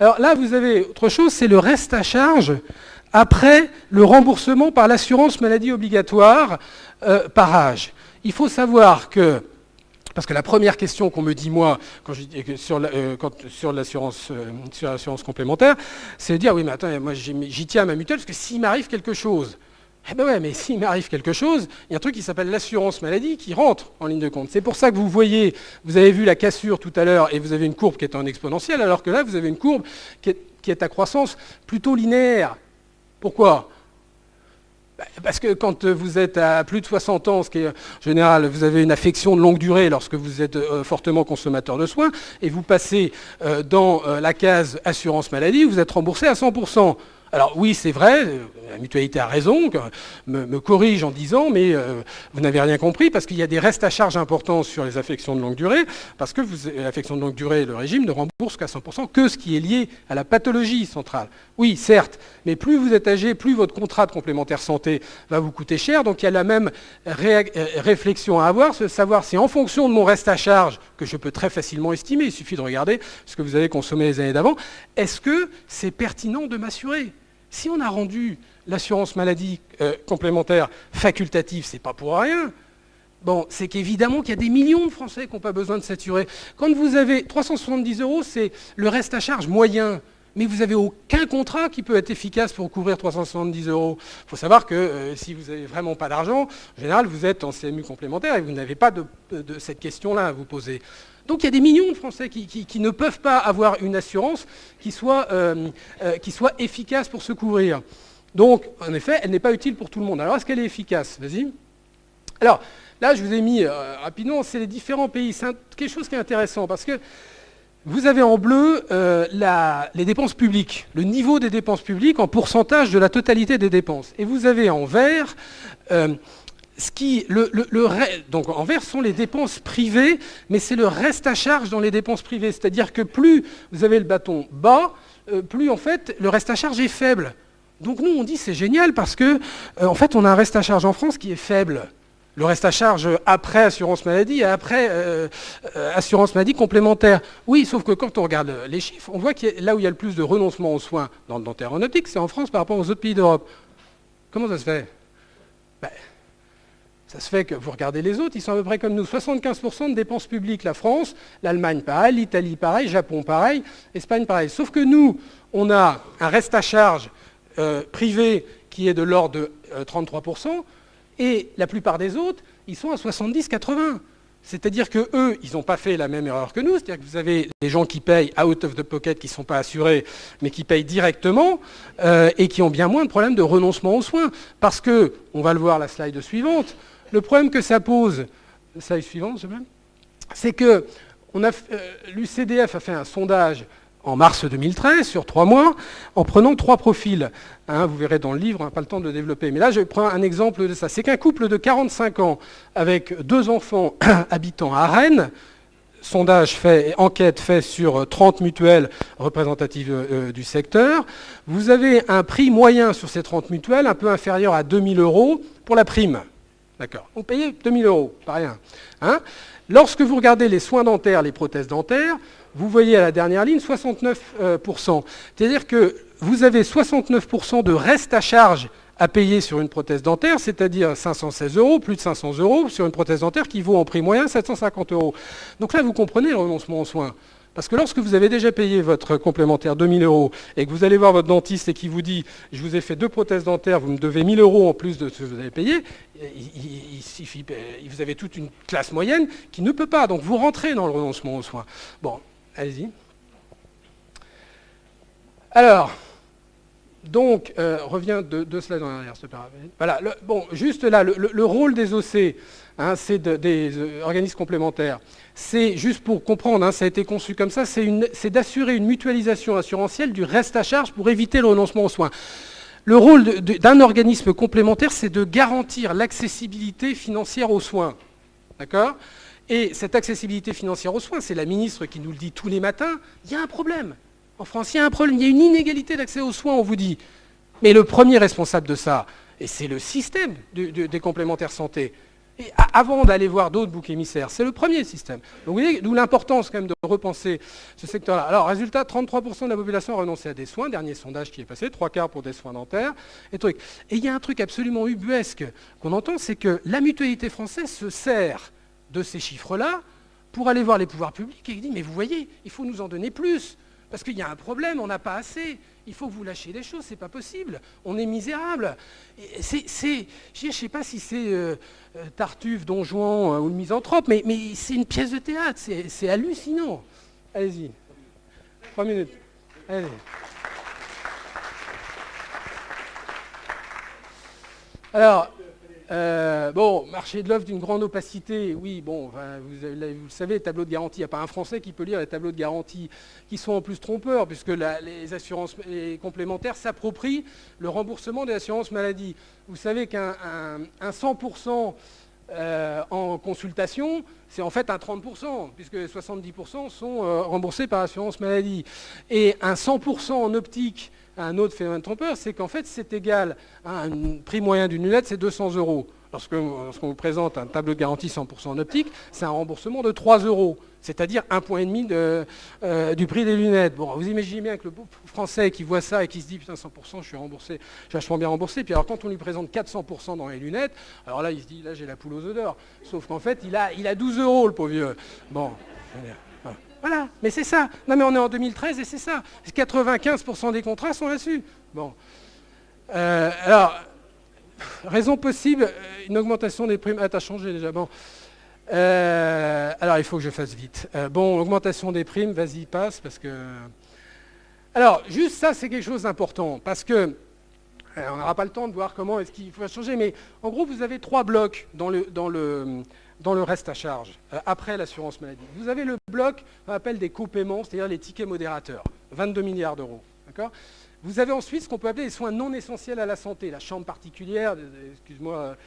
Alors là, vous avez autre chose, c'est le reste à charge après le remboursement par l'assurance maladie obligatoire par âge. Il faut savoir que, parce que la première question qu'on me dit, moi, quand je dis sur l'assurance complémentaire, c'est de dire, oui, mais attends, moi j'y tiens à ma mutuelle, parce que s'il m'arrive quelque chose, eh ben ouais, mais s'il m'arrive quelque chose, il y a un truc qui s'appelle l'assurance maladie qui rentre en ligne de compte. C'est pour ça que vous voyez, vous avez vu la cassure tout à l'heure, et vous avez une courbe qui est en exponentielle, alors que là, vous avez une courbe qui est à croissance plutôt linéaire. Pourquoi ? Parce que quand vous êtes à plus de 60 ans, ce qui est en général, vous avez une affection de longue durée lorsque vous êtes fortement consommateur de soins, et vous passez dans la case assurance maladie, vous êtes remboursé à 100%. Alors oui, c'est vrai, la mutualité a raison, me corrige en disant, mais vous n'avez rien compris, parce qu'il y a des restes à charge importants sur les affections de longue durée, parce que l'affection de longue durée, le régime ne rembourse qu'à 100% que ce qui est lié à la pathologie centrale. Oui, certes, mais plus vous êtes âgé, plus votre contrat de complémentaire santé va vous coûter cher, donc il y a la même réflexion à avoir, c'est de savoir si en fonction de mon reste à charge, que je peux très facilement estimer, il suffit de regarder ce que vous avez consommé les années d'avant, est-ce que c'est pertinent de m'assurer ? Si on a rendu l'assurance maladie complémentaire facultative, c'est pas pour rien. Bon, c'est qu'évidemment qu'il y a des millions de Français qui n'ont pas besoin de s'assurer. Quand vous avez 370 €, c'est le reste à charge moyen. Mais vous n'avez aucun contrat qui peut être efficace pour couvrir 370 €. Il faut savoir que si vous n'avez vraiment pas d'argent, en général, vous êtes en CMU complémentaire et vous n'avez pas de cette question-là à vous poser. Donc il y a des millions de Français qui ne peuvent pas avoir une assurance qui soit efficace pour se couvrir. Donc, en effet, elle n'est pas utile pour tout le monde. Alors, est-ce qu'elle est efficace ? Vas-y. Alors, là, je vous ai mis rapidement, c'est les différents pays. C'est quelque chose qui est intéressant parce que vous avez en bleu les dépenses publiques, le niveau des dépenses publiques en pourcentage de la totalité des dépenses. Et vous avez en vert... donc en vert sont les dépenses privées, mais c'est le reste à charge dans les dépenses privées. C'est-à-dire que plus vous avez le bâton bas, plus en fait le reste à charge est faible. Donc nous on dit c'est génial parce que en fait on a un reste à charge en France qui est faible. Le reste à charge après assurance maladie et après assurance maladie complémentaire. Oui, sauf que quand on regarde les chiffres, on voit que là où il y a le plus de renoncement aux soins dans le dentaire aéronautique, c'est en France par rapport aux autres pays d'Europe. Comment ça se fait ? Ça se fait que vous regardez les autres, ils sont à peu près comme nous. 75% de dépenses publiques, la France, l'Allemagne pareil, l'Italie pareil, Japon pareil, Espagne pareil. Sauf que nous, on a un reste à charge privé qui est de l'ordre de 33%, et la plupart des autres, ils sont à 70-80%. C'est-à-dire qu'eux, ils n'ont pas fait la même erreur que nous, c'est-à-dire que vous avez des gens qui payent out of the pocket, qui ne sont pas assurés, mais qui payent directement, et qui ont bien moins de problèmes de renoncement aux soins. Parce que, on va le voir la slide suivante, le problème que ça pose, la slide suivante, c'est que l'UCDF a fait un sondage en mars 2013, sur 3 mois, en prenant 3 profils. Vous verrez dans le livre, on n'a pas le temps de le développer. Mais là, je prends un exemple de ça. C'est qu'un couple de 45 ans, avec 2 enfants habitant à Rennes, enquête faite sur 30 mutuelles représentatives du secteur, vous avez un prix moyen sur ces 30 mutuelles un peu inférieur à 2 000 € pour la prime. D'accord. Vous payez 2 000 €, pas rien. Lorsque vous regardez les soins dentaires, les prothèses dentaires, vous voyez à la dernière ligne 69%. C'est-à-dire que vous avez 69% de reste à charge à payer sur une prothèse dentaire, c'est-à-dire 516 €, plus de 500 € sur une prothèse dentaire qui vaut en prix moyen 750 €. Donc là, vous comprenez le renoncement aux soins. Parce que lorsque vous avez déjà payé votre complémentaire 2 000 € et que vous allez voir votre dentiste et qu'il vous dit « je vous ai fait 2 prothèses dentaires, vous me devez 1 000 € en plus de ce que vous avez payé », vous avez toute une classe moyenne qui ne peut pas. Donc vous rentrez dans le renoncement aux soins. Bon, allez-y. Alors, donc, reviens 2 slides en arrière, s'il te plaît. Voilà, juste là, le rôle des OC, c'est des organismes complémentaires. C'est, juste pour comprendre, ça a été conçu comme ça, c'est d'assurer une mutualisation assurantielle du reste à charge pour éviter le renoncement aux soins. Le rôle d'un organisme complémentaire, c'est de garantir l'accessibilité financière aux soins. D'accord ? Et cette accessibilité financière aux soins, c'est la ministre qui nous le dit tous les matins, il y a un problème. En France, il y a un problème, il y a une inégalité d'accès aux soins, on vous dit. Mais le premier responsable de ça, et c'est le système des complémentaires santé, Et avant d'aller voir d'autres boucs émissaires, c'est le premier système. Donc vous voyez, d'où l'importance quand même de repenser ce secteur-là. Alors résultat, 33% de la population a renoncé à des soins, dernier sondage qui est passé, 3/4 pour des soins dentaires, et trucs. Et il y a un truc absolument ubuesque qu'on entend, c'est que la mutualité française se sert de ces chiffres-là pour aller voir les pouvoirs publics et dit, mais vous voyez, il faut nous en donner plus. Parce qu'il y a un problème, on n'a pas assez. Il faut que vous lâchiez des choses, c'est pas possible. On est misérable. Je ne sais pas si c'est Tartuffe, Don Juan ou le Misanthrope, mais c'est une pièce de théâtre, c'est hallucinant. Allez-y. 3 minutes. Allez. Alors, bon, marché de l'offre d'une grande opacité, oui, bon, enfin, vous le savez, les tableaux de garantie, il n'y a pas un Français qui peut lire les tableaux de garantie qui sont en plus trompeurs, puisque les assurances les complémentaires s'approprient le remboursement des assurances maladie. Vous savez qu'un 100% en consultation, c'est en fait un 30%, puisque 70% sont remboursés par l'assurance maladie. Et un 100% en optique, un autre phénomène trompeur, c'est qu'en fait c'est égal à un prix moyen d'une lunette, c'est 200 euros. Lorsqu'on vous présente un tableau de garantie 100% en optique, c'est un remboursement de 3 euros, c'est-à-dire 1,5 point du prix des lunettes. Bon, vous imaginez bien que le Français qui voit ça et qui se dit « Putain, 100%, je suis remboursé, je suis vachement bien remboursé ». Puis alors quand on lui présente 400% dans les lunettes, alors là il se dit « Là j'ai la poule aux œufs d'or ». Sauf qu'en fait il a 12 euros le pauvre vieux. Bon, voilà, mais c'est ça. Non mais on est en 2013 et c'est ça. 95% des contrats sont là-dessus. Bon. Alors, raison possible, une augmentation des primes. Ah, t'as changé déjà. Bon. Alors, il faut que je fasse vite. Bon, augmentation des primes, vas-y, passe, parce que... Alors, juste ça, c'est quelque chose d'important, parce que on n'aura pas le temps de voir comment est-ce qu'il faut changer, mais en gros, vous avez 3 blocs dans le reste à charge, après l'assurance maladie. Vous avez le bloc qu'on appelle des copaiements, c'est-à-dire les tickets modérateurs, 22 milliards d'euros. D'accord ? Vous avez ensuite ce qu'on peut appeler les soins non essentiels à la santé, la chambre particulière, excuse-moi,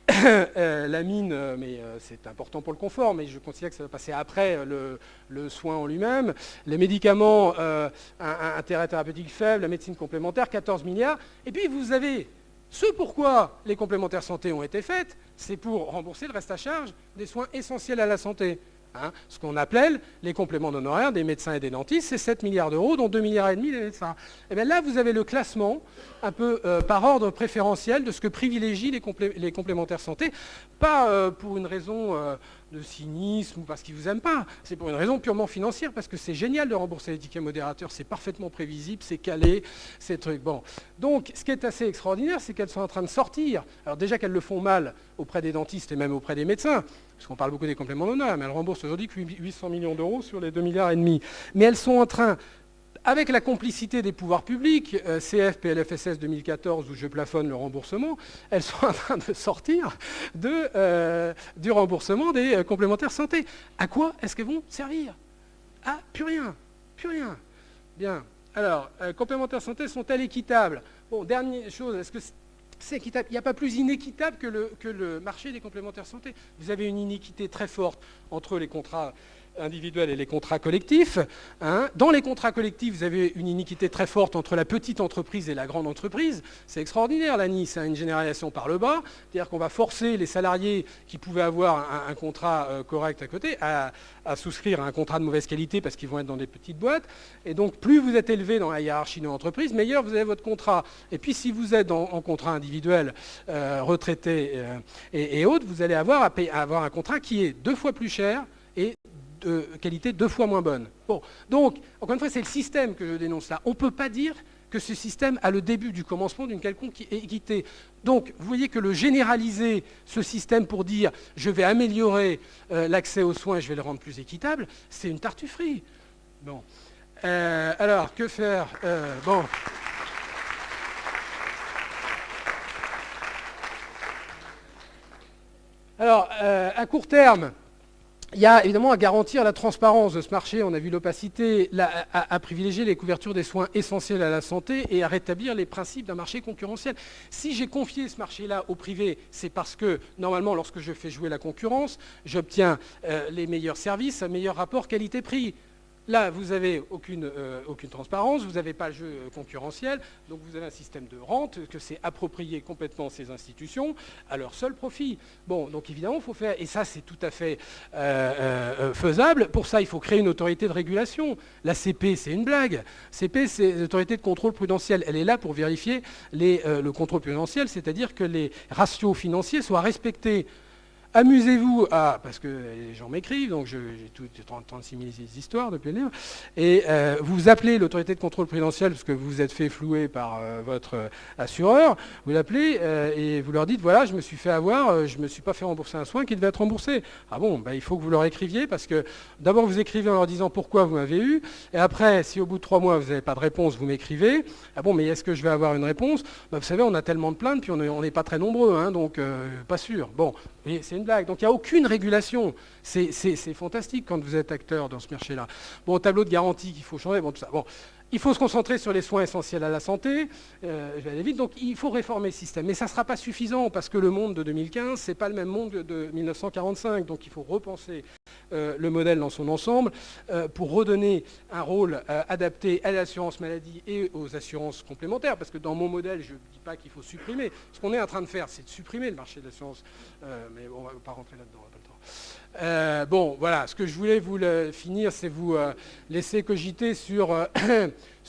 la mine, mais c'est important pour le confort, mais je considère que ça va passer après le soin en lui-même, les médicaments, un intérêt thérapeutique faible, la médecine complémentaire, 14 milliards, et puis vous avez ce pourquoi les complémentaires santé ont été faites, c'est pour rembourser le reste à charge des soins essentiels à la santé. Ce qu'on appelle les compléments d'honoraires des médecins et des dentistes, c'est 7 milliards d'euros, dont 2,5 milliards des médecins. Et bien là, vous avez le classement, un peu par ordre préférentiel, de ce que privilégient les complémentaires santé, pas pour une raison de cynisme ou parce qu'ils ne vous aiment pas, c'est pour une raison purement financière, parce que c'est génial de rembourser les tickets modérateurs, c'est parfaitement prévisible, c'est calé, c'est truc. Bon. Donc, ce qui est assez extraordinaire, c'est qu'elles sont en train de sortir. Alors déjà qu'elles le font mal auprès des dentistes et même auprès des médecins, parce qu'on parle beaucoup des compléments d'honneur, mais elles remboursent aujourd'hui que 800 millions d'euros sur les 2,5 milliards. Mais elles sont en train, avec la complicité des pouvoirs publics, CF, PLFSS 2014, où je plafonne le remboursement, elles sont en train de sortir du remboursement des complémentaires santé. À quoi est-ce qu'elles vont servir ? Ah, plus rien. Plus rien. Bien. Alors, complémentaires santé sont-elles équitables ? Bon, dernière chose, est-ce que c'est équitable ? Il n'y a pas plus inéquitable que le marché des complémentaires santé. Vous avez une iniquité très forte entre les contrats individuels et les contrats collectifs. Dans les contrats collectifs, vous avez une iniquité très forte entre la petite entreprise et la grande entreprise. C'est extraordinaire, l'ANI, c'est une généralisation par le bas. C'est-à-dire qu'on va forcer les salariés qui pouvaient avoir un contrat correct à côté à souscrire à un contrat de mauvaise qualité parce qu'ils vont être dans des petites boîtes. Et donc, plus vous êtes élevé dans la hiérarchie de l'entreprise, meilleur vous avez votre contrat. Et puis, si vous êtes en contrat individuel, retraité et autres, vous allez avoir un contrat qui est 2 fois plus cher et de qualité 2 fois moins bonne. Bon, donc, encore une fois, c'est le système que je dénonce là. On ne peut pas dire que ce système a le début du commencement d'une quelconque équité. Donc, vous voyez que le généraliser, ce système pour dire « je vais améliorer l'accès aux soins et je vais le rendre plus équitable », c'est une tartufferie. Bon. Alors, que faire bon. Alors, à court terme, il y a évidemment à garantir la transparence de ce marché, on a vu l'opacité, à privilégier les couvertures des soins essentiels à la santé et à rétablir les principes d'un marché concurrentiel. Si j'ai confié ce marché-là au privé, c'est parce que, normalement, lorsque je fais jouer la concurrence, j'obtiens les meilleurs services, un meilleur rapport qualité-prix. Là, vous n'avez aucune transparence, vous n'avez pas le jeu concurrentiel, donc vous avez un système de rente que c'est approprié complètement ces institutions à leur seul profit. Bon, donc évidemment, il faut faire, et ça c'est tout à fait faisable. Pour ça, il faut créer une autorité de régulation. La CP, c'est une blague. CP, c'est l'autorité de contrôle prudentiel. Elle est là pour vérifier le contrôle prudentiel, c'est-à-dire que les ratios financiers soient respectés. Amusez-vous à, parce que les gens m'écrivent, donc j'ai 36 000 histoires depuis le livre, et vous appelez l'autorité de contrôle prudentiel parce que vous vous êtes fait flouer par votre assureur, vous l'appelez et vous leur dites, voilà, je me suis fait avoir, je ne me suis pas fait rembourser un soin qui devait être remboursé. Ah bon, ben, il faut que vous leur écriviez, parce que d'abord vous écrivez en leur disant pourquoi vous m'avez eu, et après, si au bout de 3 mois vous n'avez pas de réponse, vous m'écrivez, ah bon, mais est-ce que je vais avoir une réponse? Ben, vous savez, on a tellement de plaintes, puis on n'est pas très nombreux, hein, donc pas sûr. Bon, c'est une blague. Donc il n'y a aucune régulation. C'est fantastique quand vous êtes acteur dans ce marché-là. Bon, tableau de garantie qu'il faut changer, bon, tout ça. Bon, il faut se concentrer sur les soins essentiels à la santé. Je vais aller vite. Donc il faut réformer le système. Mais ça ne sera pas suffisant parce que le monde de 2015, ce n'est pas le même monde de 1945. Donc il faut repenser le modèle dans son ensemble pour redonner un rôle adapté à l'assurance maladie et aux assurances complémentaires. Parce que dans mon modèle, je ne dis pas qu'il faut supprimer. Ce qu'on est en train de faire, c'est de supprimer le marché de l'assurance. Mais on ne va pas rentrer là-dedans, on n'a pas le temps. Bon, voilà, ce que je voulais vous finir, c'est vous laisser cogiter sur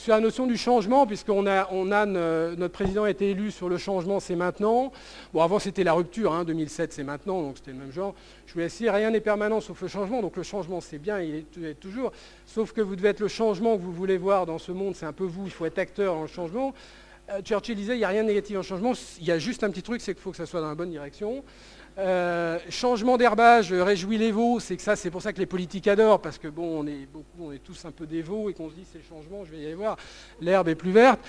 la notion du changement, puisqu'on notre président a été élu sur le changement, c'est maintenant. Bon, avant c'était la rupture, hein, 2007 c'est maintenant, donc c'était le même genre. Je voulais dire, rien n'est permanent sauf le changement, donc le changement c'est bien, il est toujours, sauf que vous devez être le changement que vous voulez voir dans ce monde, c'est un peu vous, il faut être acteur dans le changement. Churchill disait, il n'y a rien de négatif dans le changement, il y a juste un petit truc, c'est qu'il faut que ça soit dans la bonne direction. Changement d'herbage, réjouit les veaux, c'est que ça, c'est pour ça que les politiques adorent, parce que bon, on est tous un peu des veaux et qu'on se dit c'est le changement, je vais y aller voir, l'herbe est plus verte.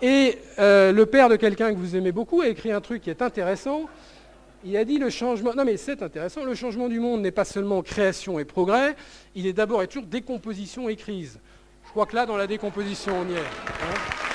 Et le père de quelqu'un que vous aimez beaucoup a écrit un truc qui est intéressant. Il a dit le changement, non mais c'est intéressant, le changement du monde n'est pas seulement création et progrès, il est d'abord et toujours décomposition et crise. Je crois que là, dans la décomposition, on y est. Hein.